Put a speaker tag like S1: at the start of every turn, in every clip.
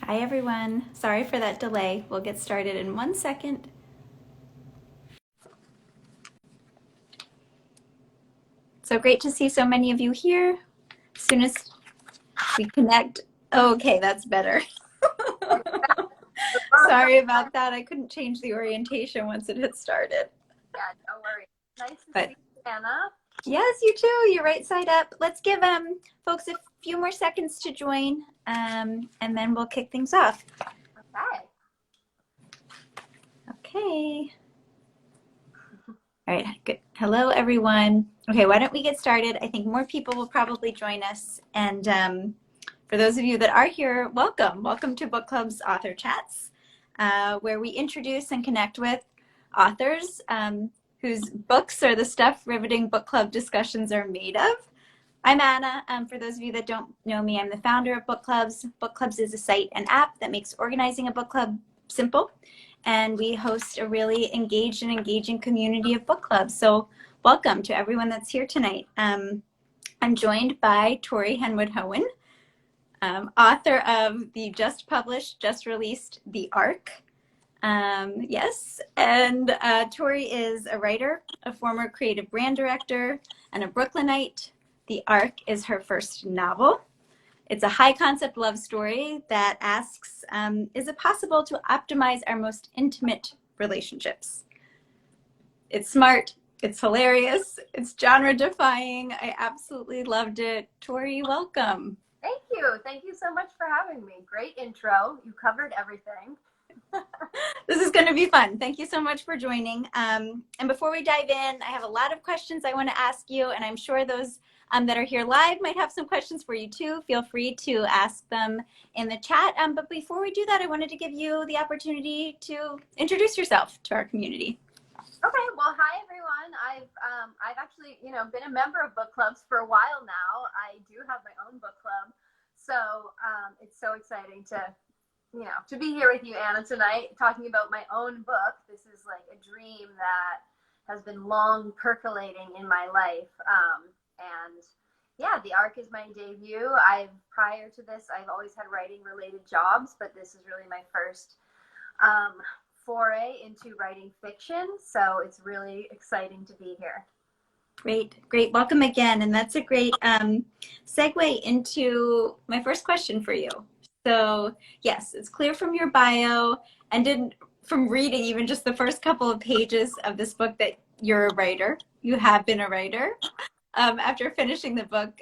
S1: Hi everyone. Sorry for that delay. We'll get started in 1 second. So great to see so many of you here. As soon as we connect, okay, that's better. Sorry about that. I couldn't change the orientation once it had started.
S2: Yeah, don't worry. Nice to
S1: But
S2: see you, Anna.
S1: yes, you too. You're right side up. Let's give folks a few more seconds to join, and then we'll kick things off.
S2: Okay.
S1: Okay. All right, good. Hello, everyone. Okay, why don't we get started? I think more people will probably join us. And for those of you that are here, welcome. Welcome to Book Club's Author Chats, where we introduce and connect with authors whose books are the stuff riveting book club discussions are made of. I'm Anna. For those of you that don't know me, I'm the founder of Book Clubs. Book Clubs is a site and app that makes organizing a book club simple. And we host a really engaged and engaging community of book clubs. So welcome to everyone that's here tonight. I'm joined by Tory Henwood Hoen, author of the just published, just released The Arc. Yes, and Tory is a writer, a former creative brand director, and a Brooklynite. The Arc is her first novel. It's a high concept love story that asks, is it possible to optimize our most intimate relationships? It's smart, it's hilarious, it's genre defying. I absolutely loved it. Tory, welcome.
S2: Thank you. Thank you so much for having me. Great intro. You covered everything.
S1: This is going to be fun. Thank you so much for joining. And before we dive in, I have a lot of questions I want to ask you, and I'm sure those that are here live might have some questions for you too. Feel free to ask them in the chat. But before we do that, I wanted to give you the opportunity to introduce yourself to our community.
S2: Okay. Well, hi everyone. I've actually been a member of book clubs for a while now. I do have my own book club, so it's so exciting to be here with you, Anna, tonight, talking about my own book. This is like a dream that has been long percolating in my life. And yeah, The Arc is my debut. Prior to this, I've always had writing related jobs, but this is really my first foray into writing fiction. So it's really exciting to be here.
S1: Great. Welcome again. And that's a great segue into my first question for you. So yes, it's clear from your bio and from reading even just the first couple of pages of this book that you're a writer. You have been a writer. After finishing the book,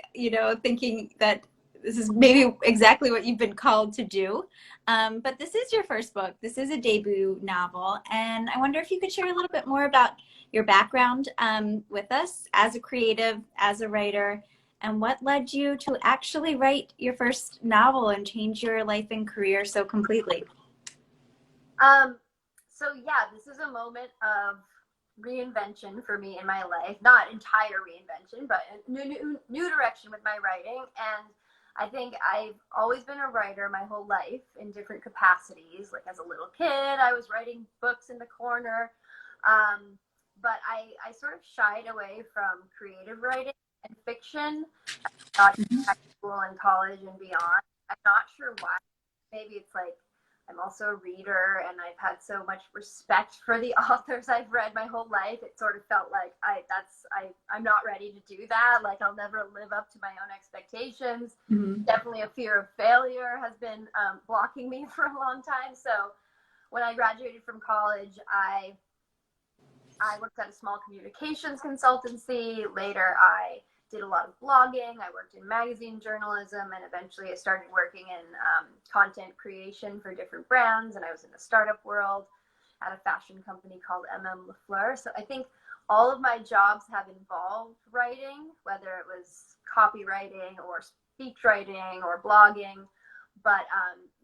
S1: thinking that this is maybe exactly what you've been called to do. But this is your first book. This is a debut novel. And I wonder if you could share a little bit more about your background with us as a creative, as a writer, and what led you to actually write your first novel and change your life and career so completely.
S2: So yeah, this is a moment of reinvention for me in my life. Not entire reinvention, but a new direction with my writing. And I think I've always been a writer my whole life in different capacities. Like as a little kid, I was writing books in the corner. But I sort of shied away from creative writing and fiction. Not in high school and college and beyond. I'm not sure why. Maybe it's like I'm also a reader and I've had so much respect for the authors I've read my whole life. It sort of felt like I'm not ready to do that. Like I'll never live up to my own expectations. Mm-hmm. Definitely a fear of failure has been blocking me for a long time. So when I graduated from college, I worked at a small communications consultancy. Later, I did a lot of blogging. I worked in magazine journalism, and eventually I started working in content creation for different brands. And I was in the startup world at a fashion company called LaFleur. So I think all of my jobs have involved writing, whether it was copywriting or speech writing or blogging. But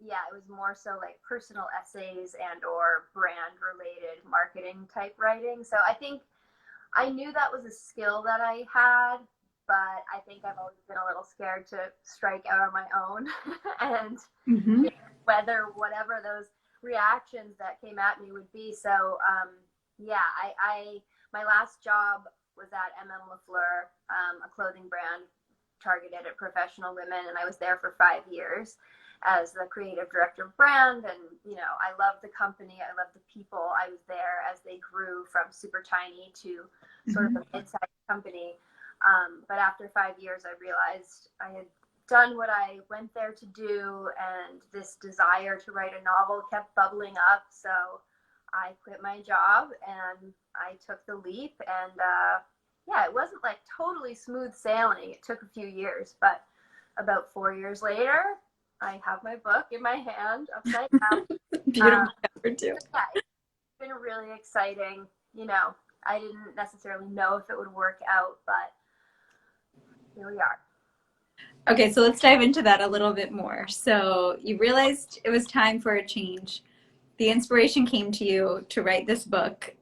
S2: yeah, it was more so like personal essays and or brand related marketing type writing. So I think I knew that was a skill that I had, but I think I've always been a little scared to strike out on my own and mm-hmm. whether whatever those reactions that came at me would be. So yeah, my last job was at LaFleur, a clothing brand targeted at professional women, and I was there for 5 years. as the creative director of brand. And, you know, I love the company. I love the people. I was there as they grew from super tiny to sort of a mid-sized company. But after 5 years, I realized I had done what I went there to do, and this desire to write a novel kept bubbling up. So I quit my job and I took the leap. And yeah, it wasn't like totally smooth sailing. It took a few years, but about 4 years later, I have my book in my hand, upside down.
S1: Beautiful cover too.
S2: Yeah, it's been really exciting. You know, I didn't necessarily know if it would work out, but here we are.
S1: Okay, so let's dive into that a little bit more. So you realized it was time for a change. The inspiration came to you to write this book.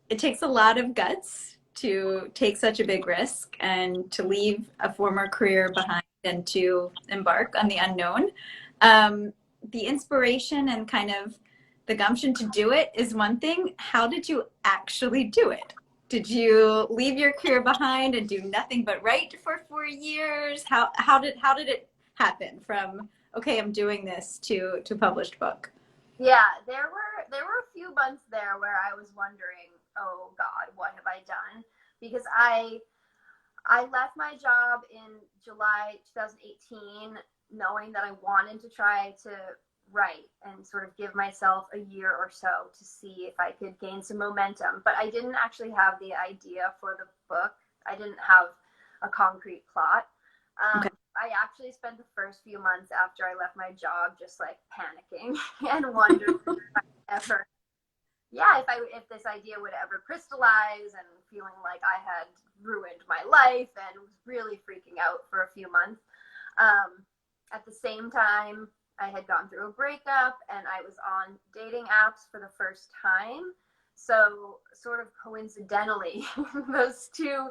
S1: It takes a lot of guts to take such a big risk and to leave a former career behind and to embark on the unknown. The inspiration and kind of the gumption to do it is one thing. How did you actually do it? Did you leave your career behind and do nothing but write for 4 years? How did it happen from, okay, I'm doing this to published book?
S2: Yeah, there were a few months there where I was wondering, oh God, what have I done? Because I left my job in July 2018, knowing that I wanted to try to write and sort of give myself a year or so to see if I could gain some momentum. But I didn't actually have the idea for the book. I didn't have a concrete plot.
S1: Okay.
S2: I actually spent the first few months after I left my job just like panicking and wondering if this idea would ever crystallize, and feeling like I had ruined my life, and was really freaking out for a few months. At the same time, I had gone through a breakup and I was on dating apps for the first time. So sort of coincidentally, those two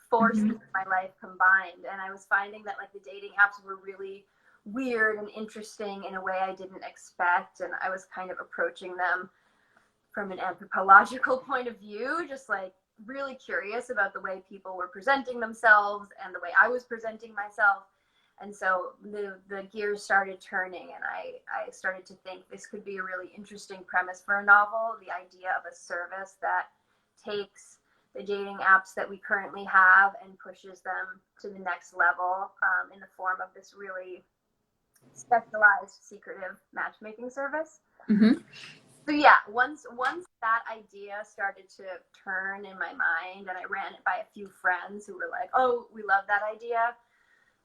S2: forces in my life combined. And I was finding that like the dating apps were really weird and interesting in a way I didn't expect. And I was kind of approaching them from an anthropological point of view, just like really curious about the way people were presenting themselves and the way I was presenting myself. And so the gears started turning, and I started to think this could be a really interesting premise for a novel, the idea of a service that takes the dating apps that we currently have and pushes them to the next level in the form of this really specialized, secretive matchmaking service.
S1: Mm-hmm.
S2: So yeah, once that idea started to turn in my mind, and I ran it by a few friends who were like, oh, we love that idea,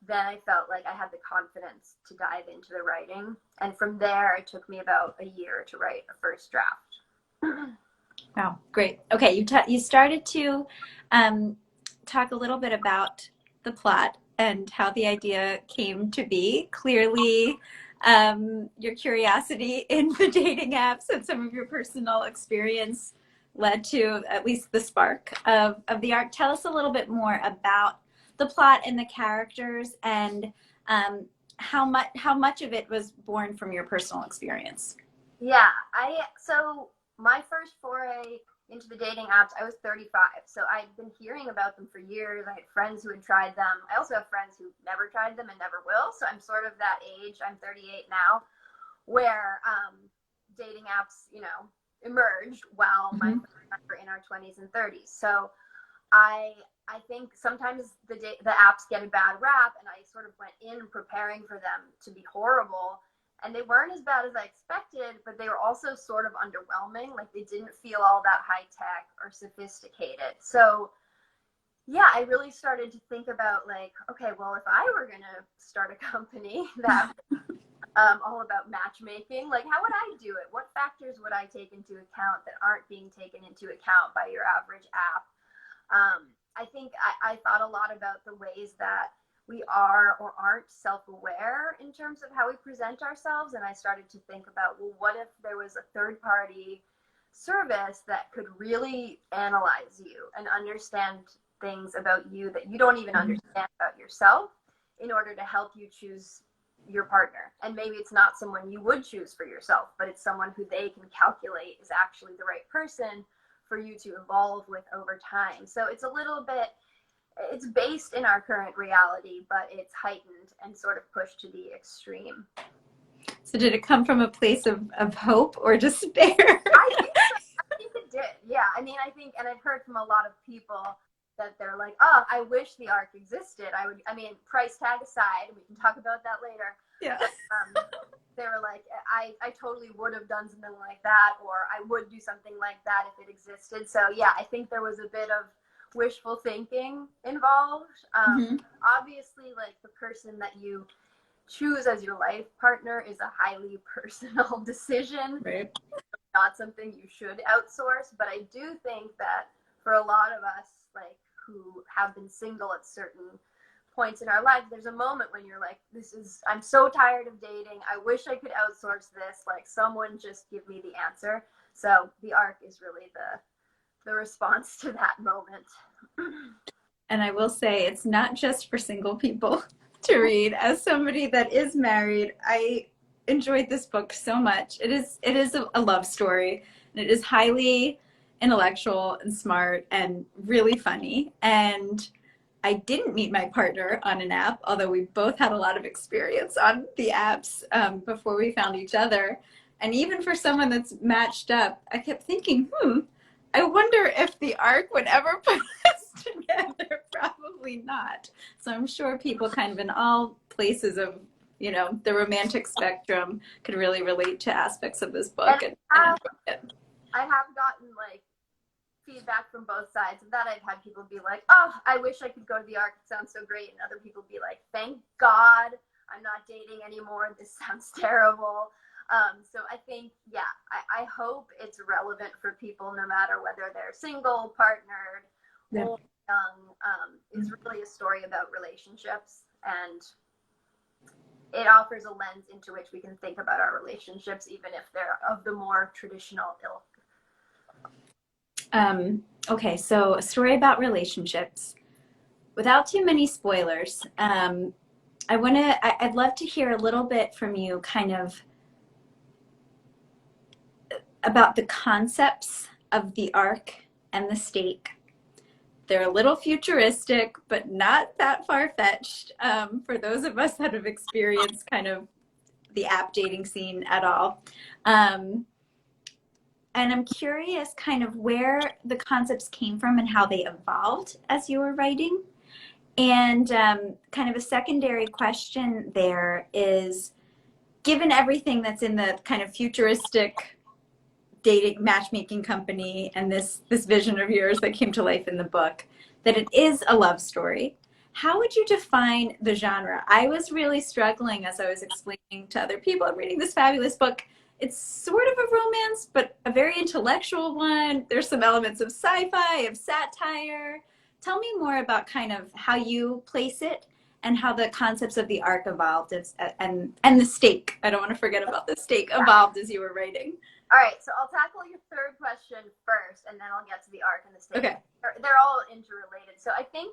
S2: then I felt like I had the confidence to dive into the writing. And from there, it took me about a year to write a first draft.
S1: Wow, great. Okay, you started to talk a little bit about the plot and how the idea came to be. Clearly, your curiosity in the dating apps and some of your personal experience led to at least the spark of the art. Tell us a little bit more about the plot and the characters, and how much of it was born from your personal experience.
S2: Yeah, so my first foray into the dating apps, I was 35. So I'd been hearing about them for years. I had friends who had tried them. I also have friends who never tried them and never will. So I'm sort of that age, I'm 38 now, where dating apps, you know, emerged while my friends were in our 20s and 30s. So I think sometimes the apps get a bad rap, and I sort of went in preparing for them to be horrible. And they weren't as bad as I expected, but they were also sort of underwhelming. Like, they didn't feel all that high tech or sophisticated. So yeah, I really started to think about like, okay, well, if I were going to start a company that all about matchmaking, like how would I do it? What factors would I take into account that aren't being taken into account by your average app? I think I thought a lot about the ways that we are or aren't self-aware in terms of how we present ourselves. And I started to think about, well, what if there was a third-party service that could really analyze you and understand things about you that you don't even understand about yourself, in order to help you choose your partner. And maybe it's not someone you would choose for yourself, but it's someone who they can calculate is actually the right person for you to evolve with over time. So it's it's based in our current reality, but it's heightened and sort of pushed to the extreme.
S1: So did it come from a place of hope or despair?
S2: I think it did. Yeah. I mean, I think, and I've heard from a lot of people that they're like, oh, I wish the arc existed. I mean, price tag aside, and we can talk about that later.
S1: Yeah.
S2: But, they were like, I totally would have done something like that, or I would do something like that if it existed. So yeah, I think there was a bit of wishful thinking involved. Obviously, like the person that you choose as your life partner is a highly personal decision.
S1: Right.
S2: Not something you should outsource, but I do think that for a lot of us, like who have been single at certain points in our lives, there's a moment when you're like, I'm so tired of dating. I wish I could outsource this. Like someone just give me the answer. So the arc is really the response to that moment.
S1: And I will say it's not just for single people to read. As somebody that is married, I enjoyed this book so much. It is a love story, and it is highly intellectual and smart and really funny. And I didn't meet my partner on an app, although we both had a lot of experience on the apps before we found each other. And even for someone that's matched up, I kept thinking, I wonder if the arc would ever put us together. Probably not. So I'm sure people kind of in all places of, the romantic spectrum could really relate to aspects of this book. And
S2: I have gotten like feedback from both sides of that. I've had people be like, oh, I wish I could go to the arc. It sounds so great. And other people be like, thank God I'm not dating anymore. This sounds terrible. So I think, yeah, I hope it's relevant for people no matter whether they're single, partnered, or young. It's really a story about relationships, and it offers a lens into which we can think about our relationships, even if they're of the more traditional ilk.
S1: Okay, so a story about relationships. Without too many spoilers, I'd love to hear a little bit from you kind of about the concepts of the arc and the stake. They're a little futuristic, but not that far-fetched for those of us that have experienced kind of the app dating scene at all. And I'm curious kind of where the concepts came from and how they evolved as you were writing. And kind of a secondary question there is, given everything that's in the kind of futuristic dating matchmaking company and this vision of yours that came to life in the book, that it is a love story, how would you define the genre? I was really struggling as I was explaining to other people, I'm reading this fabulous book. It's sort of a romance, but a very intellectual one. There's some elements of sci-fi, of satire. Tell me more about kind of how you place it and how the concepts of the arc evolved and the stake. I don't want to forget about the stake evolved as you were writing.
S2: All right, so I'll tackle your third question first, and then I'll get to the arc and the stake.
S1: Okay.
S2: They're all interrelated. So I think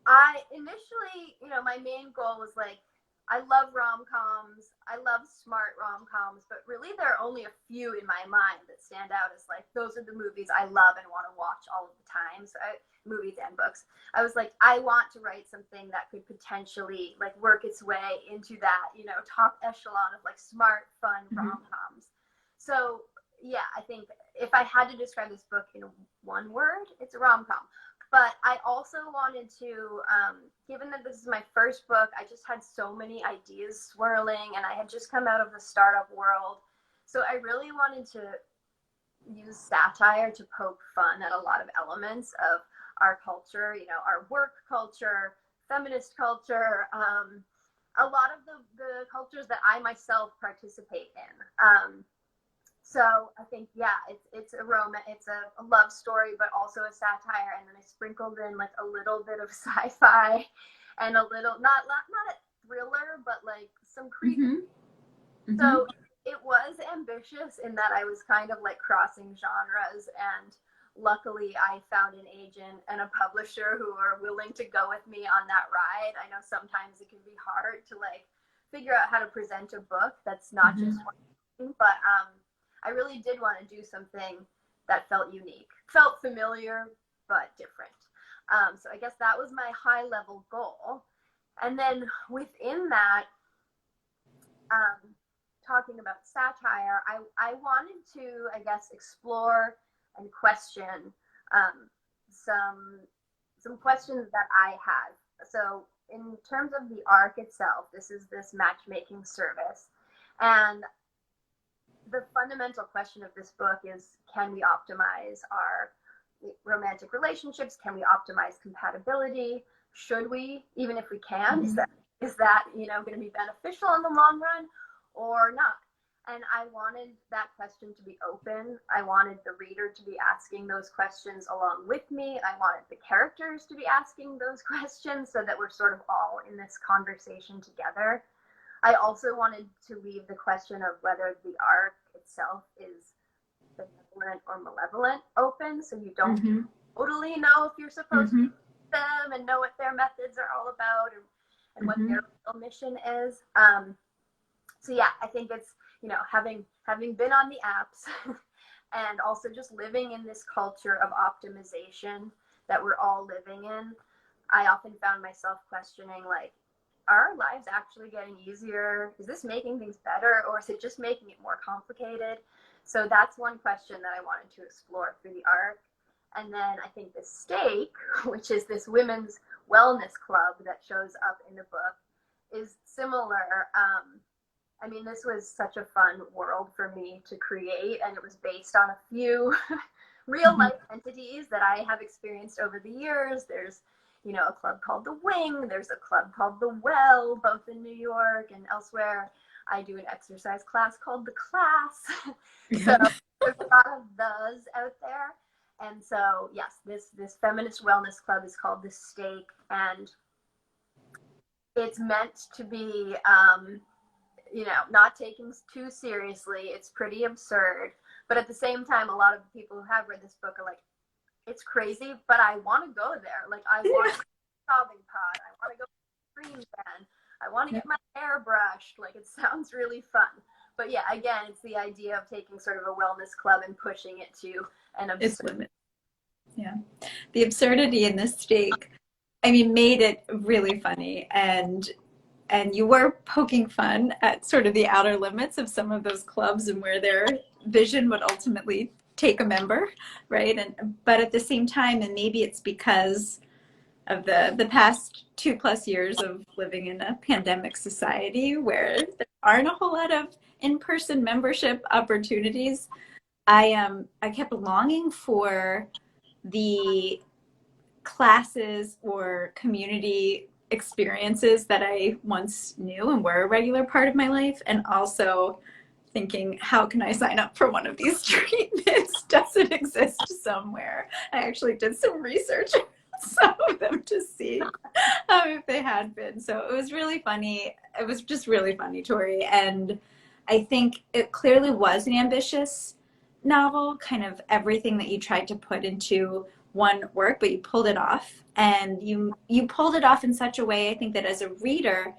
S2: I initially, my main goal was like, I love rom-coms. I love smart rom-coms, but really there are only a few in my mind that stand out as like, those are the movies I love and want to watch all of the time. So movies and books. I was like, I want to write something that could potentially like work its way into that, top echelon of like smart, fun rom-coms. So yeah, I think if I had to describe this book in one word, it's a rom-com. But I also wanted to, given that this is my first book, I just had so many ideas swirling, and I had just come out of the startup world. So I really wanted to use satire to poke fun at a lot of elements of our culture, our work culture, feminist culture, a lot of the cultures that I myself participate in. So I think, yeah, it's a romance, it's a love story, but also a satire. And then I sprinkled in like a little bit of sci-fi and a little, not a thriller, but like some creepy. So it was ambitious in that I was kind of like crossing genres, and luckily I found an agent and a publisher who are willing to go with me on that ride. I know sometimes it can be hard to like figure out how to present a book that's not just one thing, but I really did want to do something that felt unique, felt familiar, but different. So I guess that was my high level goal. And then within that, um, talking about satire, I wanted to, I guess, explore and question um, some questions that I had. So in terms of the arc itself, this is this matchmaking service, and the fundamental question of this book is, can we optimize our romantic relationships? Can we optimize compatibility? Should we? Even if we can, is that going to be beneficial in the long run or not? And I wanted that question to be open. I wanted the reader to be asking those questions along with me. I wanted the characters to be asking those questions so that we're sort of all in this conversation together. I also wanted to leave the question of whether the arc itself is benevolent or malevolent open, so you don't totally know if you're supposed to them and know what their methods are all about and what their real mission is. So yeah, I think it's, having been on the apps and also just living in this culture of optimization that we're all living in, I often found myself questioning, like, are our lives actually getting easier? Is this making things better, or is it just making it more complicated? So that's one question that I wanted to explore through the arc. And then I think the stake, which is this women's wellness club that shows up in the book, is similar. I mean, this was such a fun world for me to create, and it was based on a few real life entities that I have experienced over the years. There's, a club called The Wing. There's a club called The Well, both in New York and elsewhere. I do an exercise class called The Class. So there's a lot of those out there. And so, yes, this feminist wellness club is called The Stake, and it's meant to be, not taken too seriously. It's pretty absurd. But at the same time, a lot of the people who have read this book are like, it's crazy, but I want to go there. Like, I want to go to the sobbing pod. I want to go to the screen band. I want to get my hair brushed. Like, it sounds really fun. But yeah, again, it's the idea of taking sort of a wellness club and pushing it to an absurd.
S1: Yeah. The absurdity in this stake, I mean, made it really funny, and you were poking fun at sort of the outer limits of some of those clubs and where their vision would ultimately take a member, right? But at the same time, and maybe it's because of the past 2+ years of living in a pandemic society where there aren't a whole lot of in-person membership opportunities, I kept longing for the classes or community experiences that I once knew and were a regular part of my life, and also thinking, how can I sign up for one of these treatments? Does it exist somewhere? I actually did some research on some of them to see if they had been. So it was really funny. It was just really funny, Tory. And I think it clearly was an ambitious novel, kind of everything that you tried to put into one work, but you pulled it off. And you pulled it off in such a way, I think, that as a reader,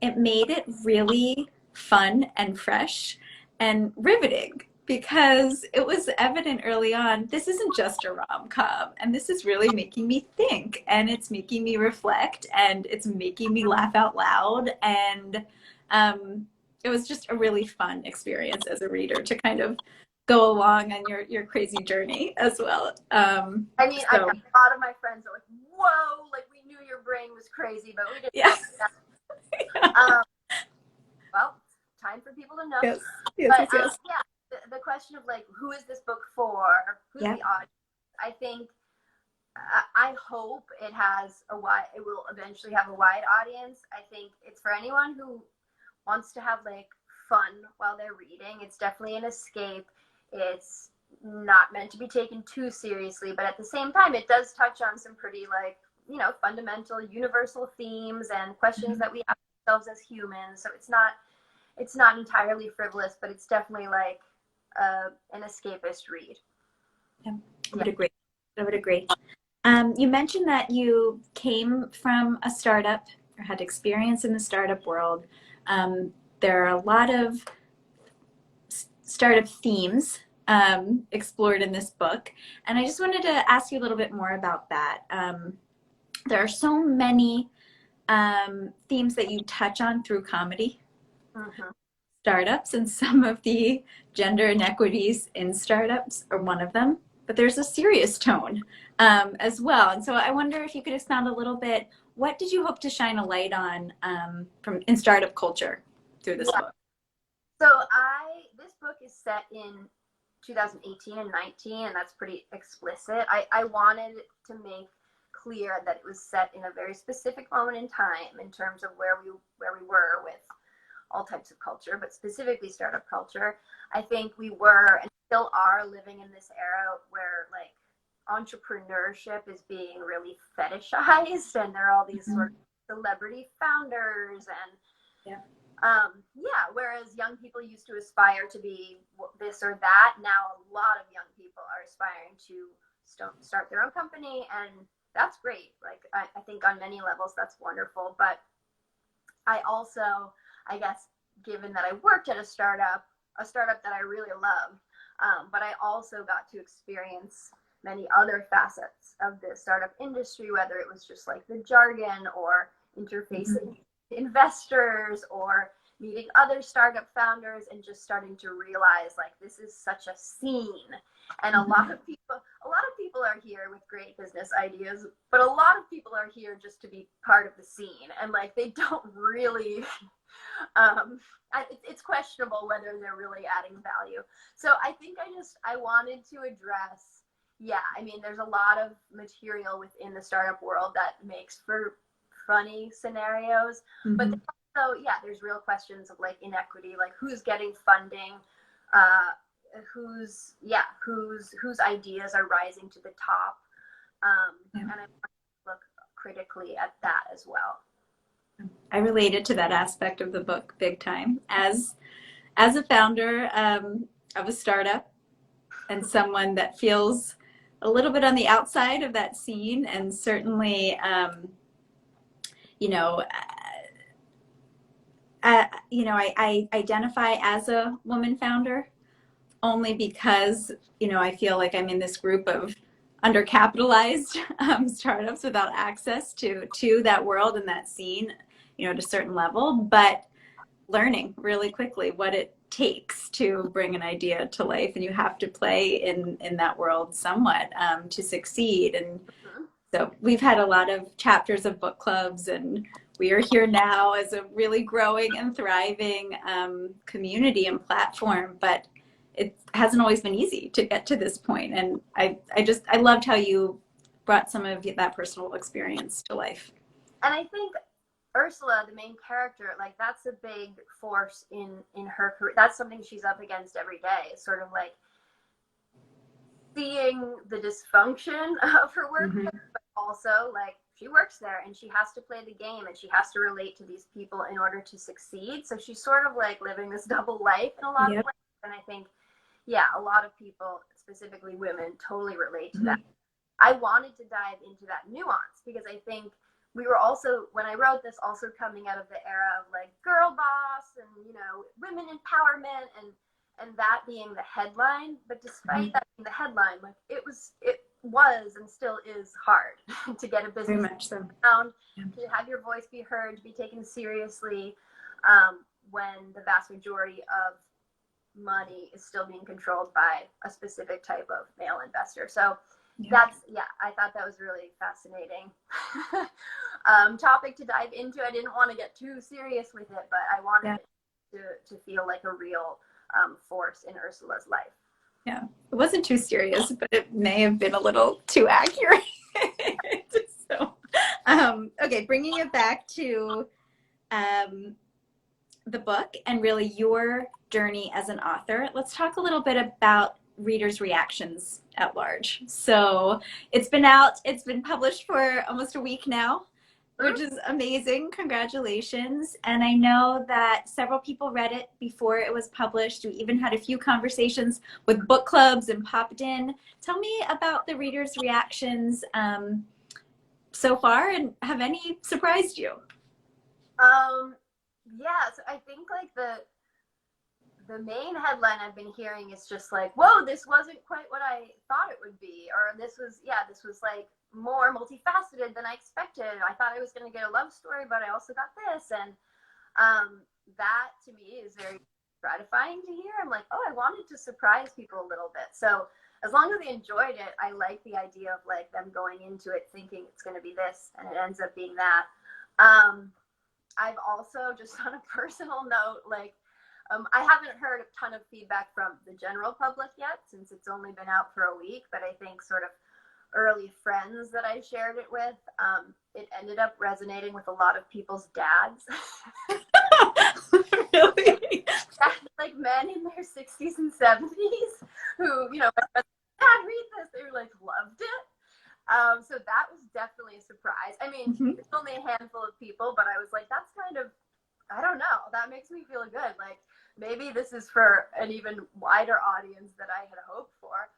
S1: it made it really fun and fresh and riveting, because it was evident early on, this isn't just a rom-com, and this is really making me think, and it's making me reflect, and it's making me laugh out loud. And it was just a really fun experience as a reader to kind of go along on your crazy journey as well.
S2: I mean, a lot of my friends are like, whoa, like, we knew your brain was crazy, but we didn't know that. Well, time for people to know.
S1: Yes.
S2: Yeah, the question of, like, who is this book for? Who's the audience? I think, I hope it will eventually have a wide audience. I think it's for anyone who wants to have, like, fun while they're reading. It's definitely an escape. It's not meant to be taken too seriously, but at the same time, it does touch on some pretty, like, fundamental universal themes and questions that we ask ourselves as humans. So it's not entirely frivolous, but it's definitely like an escapist read.
S1: Yeah, I would agree. You mentioned that you came from a startup or had experience in the startup world. There are a lot of startup themes explored in this book, and I just wanted to ask you a little bit more about that. there are so many themes that you touch on through comedy,
S2: Mm-hmm.
S1: startups, and some of the gender inequities in startups are one of them. But there's a serious tone as well. And so I wonder if you could expound a little bit. What did you hope to shine a light on from in startup culture through this
S2: Yeah.
S1: book?
S2: So this book is set in 2018 and 19, and that's pretty explicit. I wanted to make clear that it was set in a very specific moment in time in terms of where we were with all types of culture, but specifically startup culture. I think we were and still are living in this era where like entrepreneurship is being really fetishized, and there are all these sort of celebrity founders and
S1: Yeah.
S2: whereas young people used to aspire to be this or that, now a lot of young people are aspiring to start their own company, and that's great. Like, I think on many levels that's wonderful, but I also, I guess, given that I worked at a startup that I really loved, but I also got to experience many other facets of the startup industry, whether it was just like the jargon or interfacing investors or meeting other startup founders and just starting to realize like this is such a scene, and a lot of people are here with great business ideas, but a lot of people are here just to be part of the scene, and like they don't really it's questionable whether they're really adding value. So I think I wanted to address, yeah, I mean, there's a lot of material within the startup world that makes for funny scenarios, but also, yeah, there's real questions of like inequity, like who's getting funding, whose ideas are rising to the top, and I want to look critically at that as well.
S1: I related to that aspect of the book big time as a founder of a startup and someone that feels a little bit on the outside of that scene, and certainly you know I identify as a woman founder only because I feel like I'm in this group of undercapitalized startups without access to that world and that scene, at a certain level, but learning really quickly what it takes to bring an idea to life, and you have to play in that world somewhat to succeed. And so we've had a lot of chapters of book clubs, and we are here now as a really growing and thriving community and platform, but it hasn't always been easy to get to this point. And I loved how you brought some of that personal experience to life.
S2: And I think Ursula, the main character, like that's a big force in her career. That's something she's up against every day. It's sort of like seeing the dysfunction of her work, but also like she works there and she has to play the game and she has to relate to these people in order to succeed. So she's sort of like living this double life in a lot of ways. And I think, yeah, a lot of people, specifically women, totally relate to that. I wanted to dive into that nuance because I think we were also, when I wrote this, also coming out of the era of like girl boss and, women empowerment and that being the headline. But despite that being the headline, like it was and still is hard to get a business
S1: Very much so.
S2: Down, to have your voice be heard, to be taken seriously, when the vast majority of money is still being controlled by a specific type of male investor. So I thought that was really fascinating topic to dive into. I didn't want to get too serious with it, but I wanted it to feel like a real force in Ursula's life.
S1: Yeah, it wasn't too serious, but it may have been a little too accurate. So, okay, bringing it back to the book and really your journey as an author, let's talk a little bit about readers' reactions at large. So it's been published for almost a week now, which is amazing. Congratulations. And I know that several people read it before it was published. We even had a few conversations with book clubs and popped in. Tell me about the readers' reactions so far, and have any surprised you?
S2: Yeah, so I think like the main headline I've been hearing is just like, whoa, this wasn't quite what I thought it would be, or this was like more multifaceted than I expected. I thought I was going to get a love story, but I also got this. And that to me is very gratifying to hear. I'm like, oh, I wanted to surprise people a little bit. So as long as they enjoyed it, I like the idea of like them going into it thinking it's going to be this and it ends up being that. I've also, just on a personal note, like, I haven't heard a ton of feedback from the general public yet, since it's only been out for a week, but I think sort of early friends that I shared it with, it ended up resonating with a lot of people's dads.
S1: Really?
S2: Like men in their 60s and 70s who, you know, Dad, read this. They were like, loved it. So that was definitely a surprise. I mean, it's only a handful of people, but I was like, that's kind of, I don't know, that makes me feel good. Like, maybe this is for an even wider audience than I had hoped for.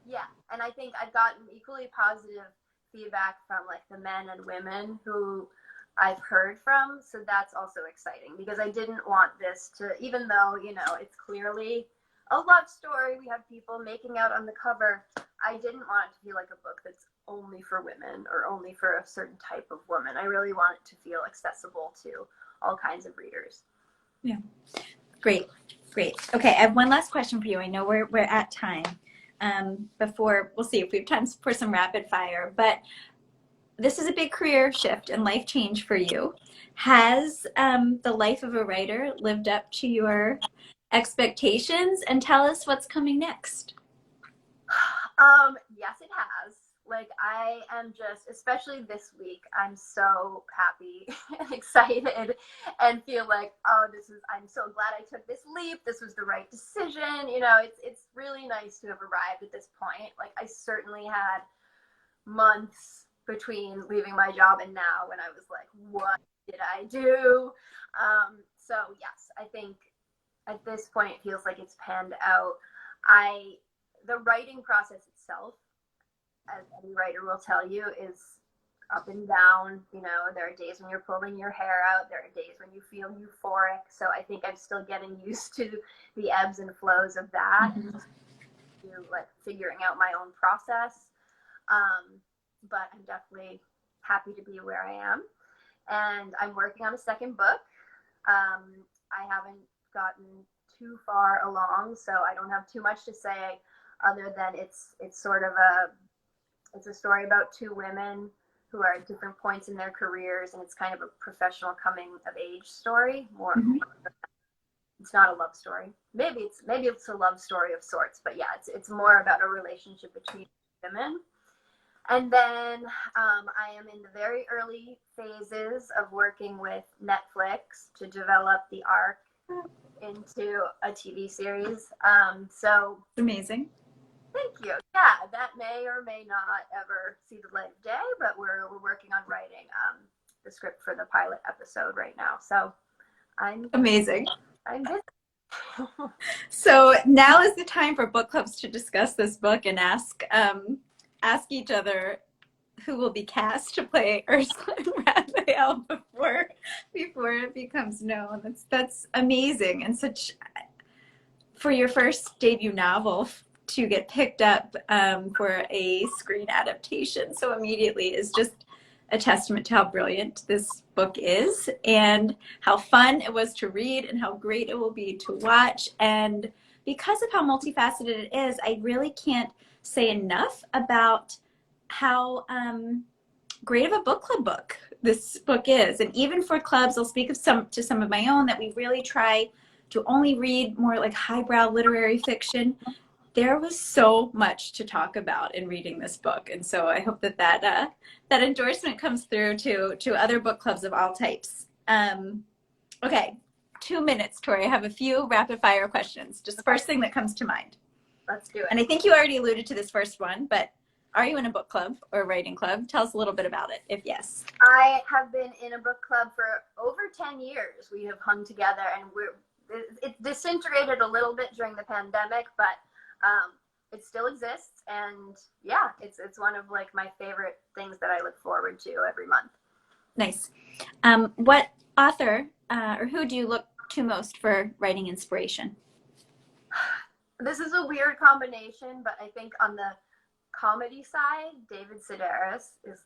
S2: Yeah, and I think I've gotten equally positive feedback from like the men and women who I've heard from. So that's also exciting because I didn't want this to, even though, you know, it's clearly a love story, we have people making out on the cover, I didn't want it to feel like a book that's only for women or only for a certain type of woman. I really want it to feel accessible to all kinds of readers.
S1: Yeah. Great. Okay, I have one last question for you. I know we're at time. Before, we'll see if we have time for some rapid fire, but this is a big career shift and life change for you. Has the life of a writer lived up to your expectations? And tell us what's coming next.
S2: Yes, it has. Like, I am just, especially this week, I'm so happy and excited and feel like, oh, I'm so glad I took this leap. This was the right decision. You know, it's really nice to have arrived at this point. Like, I certainly had months between leaving my job and now when I was like, what did I do? So yes, I think at this point it feels like it's panned out. The writing process itself, as any writer will tell you, is up and down. You know, there are days when you're pulling your hair out. There are days when you feel euphoric. So I think I'm still getting used to the ebbs and flows of that, to like figuring out my own process. But I'm definitely happy to be where I am. And I'm working on a second book. I haven't gotten too far along, so I don't have too much to say other than it's sort of it's a story about two women who are at different points in their careers, and it's kind of a professional coming of age story. It's not a love story. Maybe it's a love story of sorts, but yeah, it's more about a relationship between women. And then I am in the very early phases of working with Netflix to develop the arc into a TV series. So
S1: amazing.
S2: Thank you. Yeah, that may or may not ever see the light of day, but we're working on writing the script for the pilot episode right now. So I'm
S1: amazing.
S2: I'm good.
S1: So now is the time for book clubs to discuss this book and ask each other who will be cast to play Ursula and Raphael before it becomes known. That's amazing, and such for your first debut novel to get picked up for a screen adaptation so immediately is just a testament to how brilliant this book is and how fun it was to read and how great it will be to watch. And because of how multifaceted it is, I really can't say enough about how great of a book club book this book is. And even for clubs, I'll speak of some of my own that we really try to only read more like highbrow literary fiction. There was so much to talk about in reading this book, and so I hope that endorsement comes through to other book clubs of all types. Okay, 2 minutes, Tory. I have a few rapid fire questions. Just first thing that comes to mind.
S2: Let's do it.
S1: And I think you already alluded to this first one, but are you in a book club or a writing club? Tell us a little bit about it, if yes.
S2: I have been in a book club for over 10 years. We have hung together, and it disintegrated a little bit during the pandemic, but it still exists, and yeah, it's one of like my favorite things that I look forward to every month.
S1: Nice. What author or who do you look to most for writing inspiration?
S2: This is a weird combination, but I think on the comedy side, David Sedaris is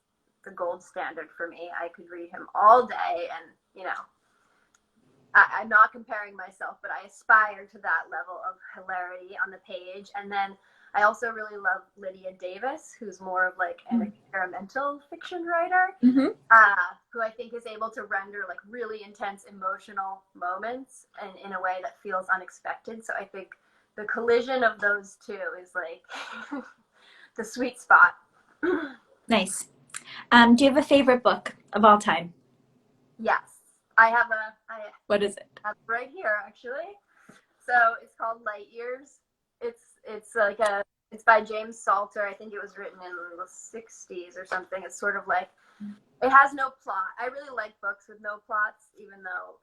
S2: the gold standard for me. I could read him all day, and you know, I'm not comparing myself, but I aspire to that level of hilarity on the page. And then I also really love Lydia Davis, who's more of like an experimental fiction writer, who I think is able to render like really intense emotional moments and in a way that feels unexpected. So I think the collision of those two is like the sweet spot.
S1: Nice. Do you have a favorite book of all time?
S2: Yes, I have
S1: What is it?
S2: right here actually. So it's called Light Years. It's by James Salter. I think it was written in the 60s or something. It's sort of like, it has no plot. I really like books with no plots, even though,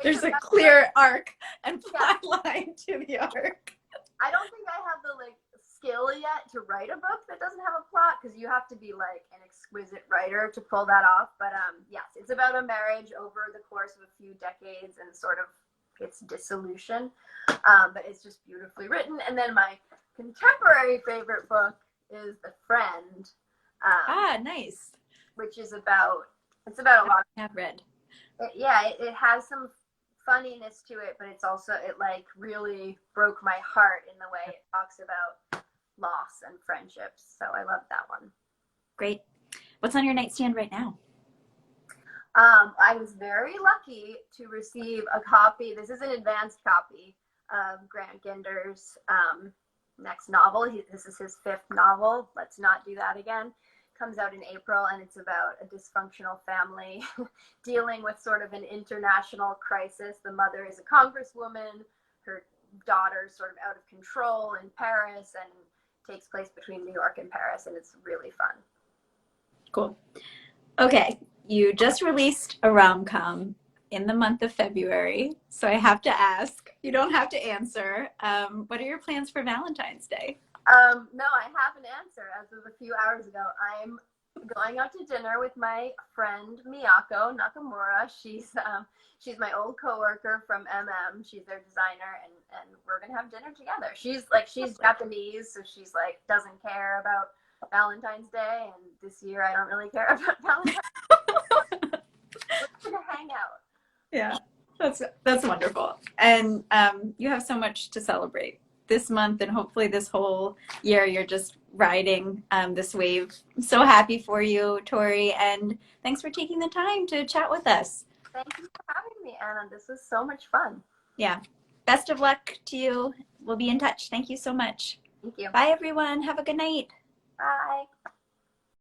S1: There's a clear arc and plot line to the arc.
S2: I don't think I have the like skill yet to write a book that doesn't have a plot, because you have to be like an exquisite writer to pull that off. But yes, it's about a marriage over the course of a few decades and sort of its dissolution. But it's just beautifully written. And then my contemporary favorite book is The Friend.
S1: Nice.
S2: Which is about a lot.
S1: I've read.
S2: It has some funniness to it, but it's also, it like really broke my heart in the way it talks about loss and friendships. So I love that one.
S1: Great. What's on your nightstand right now?
S2: I was very lucky to receive a copy. This is an advanced copy of Grant Ginder's next novel. This is his 5th novel, Let's Not Do That Again. Comes out in April, and it's about a dysfunctional family dealing with sort of an international crisis. The mother is a congresswoman, her daughter's sort of out of control in Paris, and takes place between New York and Paris, and it's really fun.
S1: Cool. Okay, you just released a rom-com in the month of February, so I have to ask, you don't have to answer, what are your plans for Valentine's Day?
S2: No, I have an answer. As of a few hours ago, I'm going out to dinner with my friend Miyako Nakamura. She's my old coworker from She's their designer, and we're gonna have dinner together. She's Japanese, so she's like doesn't care about Valentine's Day, and this year I don't really care about Valentine's Day. We're gonna hang out.
S1: Yeah, that's wonderful, and you have so much to celebrate this month, and hopefully this whole year you're just riding this wave. I'm so happy for you, Tory, and thanks for taking the time to chat with us.
S2: Thank you for having me, Anna. This was so much fun.
S1: Yeah. Best of luck to you. We'll be in touch. Thank you so much.
S2: Thank you.
S1: Bye, everyone. Have a good night.
S2: Bye.